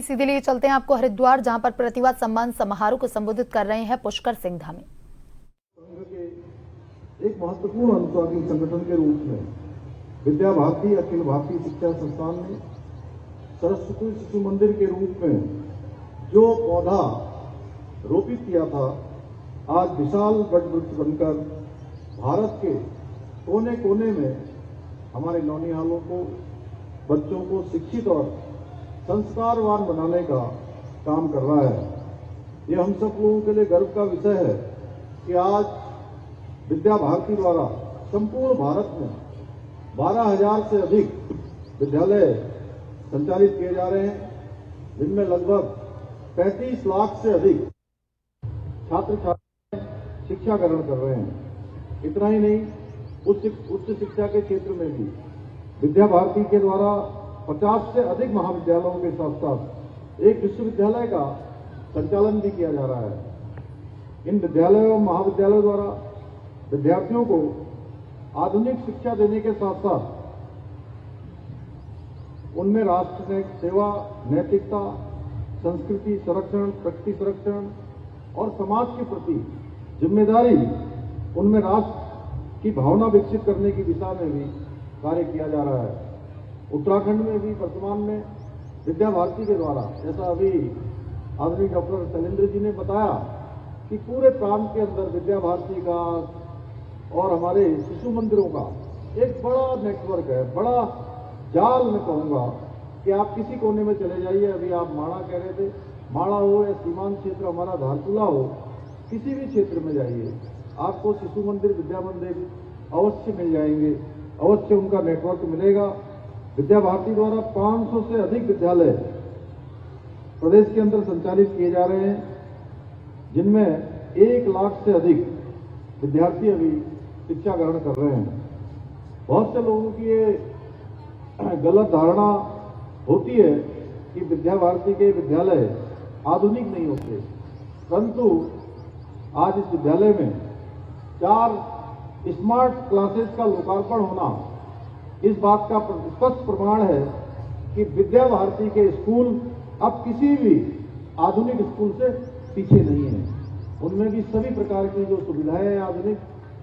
सीधे लिए चलते हैं आपको हरिद्वार, जहां पर प्रतिभा सम्मान समारोह को संबोधित कर रहे हैं पुष्कर सिंह धामी। एक महत्वपूर्ण अनुशासी संगठन के रूप में विद्या भारती अखिल भारतीय शिक्षा संस्थान ने सरस्वती शिशु मंदिर के रूप में जो पौधा रोपित किया था, आज विशाल वटवृक्ष बनकर भारत के कोने कोने में हमारे नौनिहालों को, बच्चों को शिक्षित और संस्कारवान बनाने का काम कर रहा है। यह हम सब लोगों के लिए गर्व का विषय है कि आज विद्या भारती द्वारा संपूर्ण भारत में 12,000 से अधिक विद्यालय संचालित किए जा रहे हैं, जिनमें लगभग 35 लाख से अधिक छात्र छात्राएं शिक्षा ग्रहण कर रहे हैं। इतना ही नहीं, उच्च शिक्षा के क्षेत्र में भी विद्या भारती के द्वारा 50 से अधिक महाविद्यालयों के साथ साथ एक विश्वविद्यालय का संचालन भी किया जा रहा है। इन विद्यालयों और महाविद्यालयों द्वारा विद्यार्थियों को आधुनिक शिक्षा देने के साथ साथ उनमें राष्ट्र सेवा, नैतिकता, संस्कृति संरक्षण, प्रकृति संरक्षण और समाज के प्रति जिम्मेदारी, उनमें राष्ट्र की भावना विकसित करने की दिशा में भी कार्य किया जा रहा है। उत्तराखंड में भी वर्तमान में विद्या भारती के द्वारा, जैसा अभी आदरणीय डॉक्टर शैलेंद्र जी ने बताया, कि पूरे प्रांत के अंदर विद्या भारती का और हमारे शिशु मंदिरों का एक बड़ा नेटवर्क है, बड़ा जाल मैं कहूँगा कि आप किसी कोने में चले जाइए। अभी आप माणा कह रहे थे, माणा हो या सीमांत क्षेत्र हमारा धारचूला हो, किसी भी क्षेत्र में जाइए, आपको शिशु मंदिर, विद्या मंदिर अवश्य मिल जाएंगे, अवश्य उनका नेटवर्क मिलेगा। विद्या भारती द्वारा 500 से अधिक विद्यालय प्रदेश के अंदर संचालित किए जा रहे हैं, जिनमें 1 लाख से अधिक विद्यार्थी अभी शिक्षा ग्रहण कर रहे हैं। बहुत से लोगों की ये गलत धारणा होती है कि विद्या भारती के विद्यालय आधुनिक नहीं होते, परंतु आज इस विद्यालय में 4 स्मार्ट क्लासेस का लोकार्पण होना इस बात का स्पष्ट प्रमाण है कि विद्या भारती के स्कूल अब किसी भी आधुनिक स्कूल से पीछे नहीं है। उनमें भी सभी प्रकार की जो सुविधाएं हैं आधुनिक,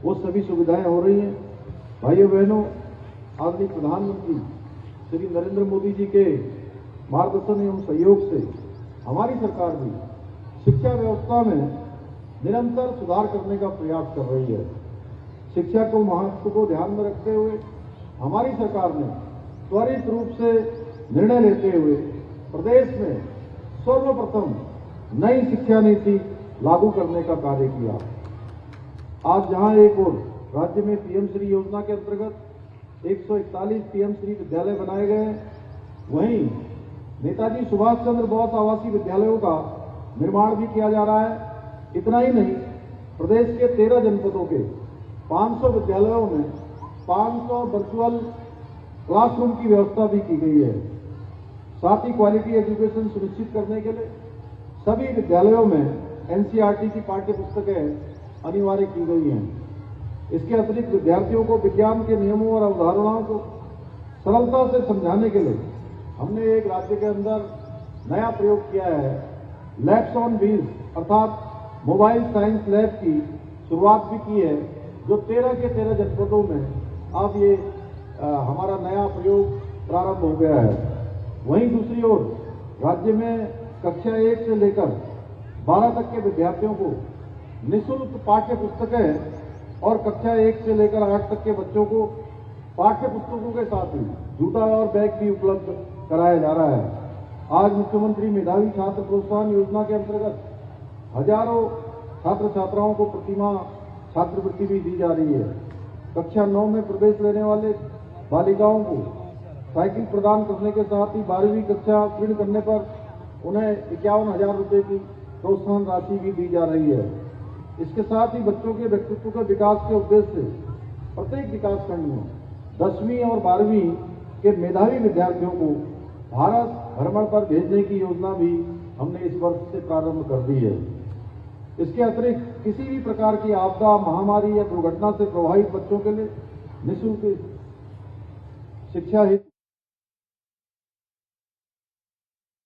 वो सभी सुविधाएं हो रही हैं। भाइयों बहनों, आदरणीय प्रधानमंत्री श्री नरेंद्र मोदी जी के मार्गदर्शन एवं सहयोग से हमारी सरकार भी शिक्षा व्यवस्था में निरंतर सुधार करने का प्रयास कर रही है। शिक्षा को महत्व को ध्यान में रखते हुए हमारी सरकार ने त्वरित रूप से निर्णय लेते हुए प्रदेश में सर्वप्रथम नई शिक्षा नीति लागू करने का कार्य किया। आज जहां एक और राज्य में पीएम श्री योजना के अंतर्गत 141 पीएम श्री विद्यालय बनाए गए, वहीं नेताजी सुभाष चंद्र बोस आवासीय विद्यालयों का निर्माण भी किया जा रहा है। इतना ही नहीं, प्रदेश के 13 जनपदों के 500 विद्यालयों में 500 वर्चुअल क्लासरूम की व्यवस्था भी की गई है। साथ ही क्वालिटी एजुकेशन सुनिश्चित करने के लिए सभी विद्यालयों में एनसीईआरटी की पाठ्य पुस्तकें अनिवार्य की गई हैं। इसके अतिरिक्त विद्यार्थियों को विज्ञान के नियमों और अवधारणाओं को सरलता से समझाने के लिए हमने एक राज्य के अंदर नया प्रयोग किया है, लैब्स ऑन व्हील्स, अर्थात मोबाइल साइंस लैब की शुरुआत भी की है, जो 13 के 13 जनपदों में अब ये हमारा नया प्रयोग प्रारंभ हो गया है। वहीं दूसरी ओर राज्य में कक्षा 1 से लेकर 12 तक के विद्यार्थियों को निःशुल्क पाठ्य पुस्तकें और कक्षा 1 से लेकर 8 तक के बच्चों को पाठ्य पुस्तकों के साथ ही जूता और बैग भी उपलब्ध कराया जा रहा है। आज मुख्यमंत्री मेधावी छात्र प्रोत्साहन योजना के अंतर्गत हजारों छात्र छात्राओं को प्रतिमाह छात्रवृत्ति भी दी जा रही है। कक्षा 9 में प्रवेश लेने वाले बालिकाओं को साइकिल प्रदान करने के साथ ही 12वीं कक्षा उत्तीर्ण करने पर उन्हें 51,000 रुपये की प्रोत्साहन राशि भी दी जा रही है। इसके साथ ही बच्चों के व्यक्तित्व के विकास के उद्देश्य से प्रत्येक विकासखंड में 10वीं और 12वीं के मेधावी विद्यार्थियों को भारत भ्रमण पर भेजने की योजना भी हमने इस वर्ष से प्रारंभ कर दी है। इसके अतिरिक्त किसी भी प्रकार की आपदा, महामारी या दुर्घटना से प्रभावित बच्चों के लिए निःशुल्क शिक्षा हेतु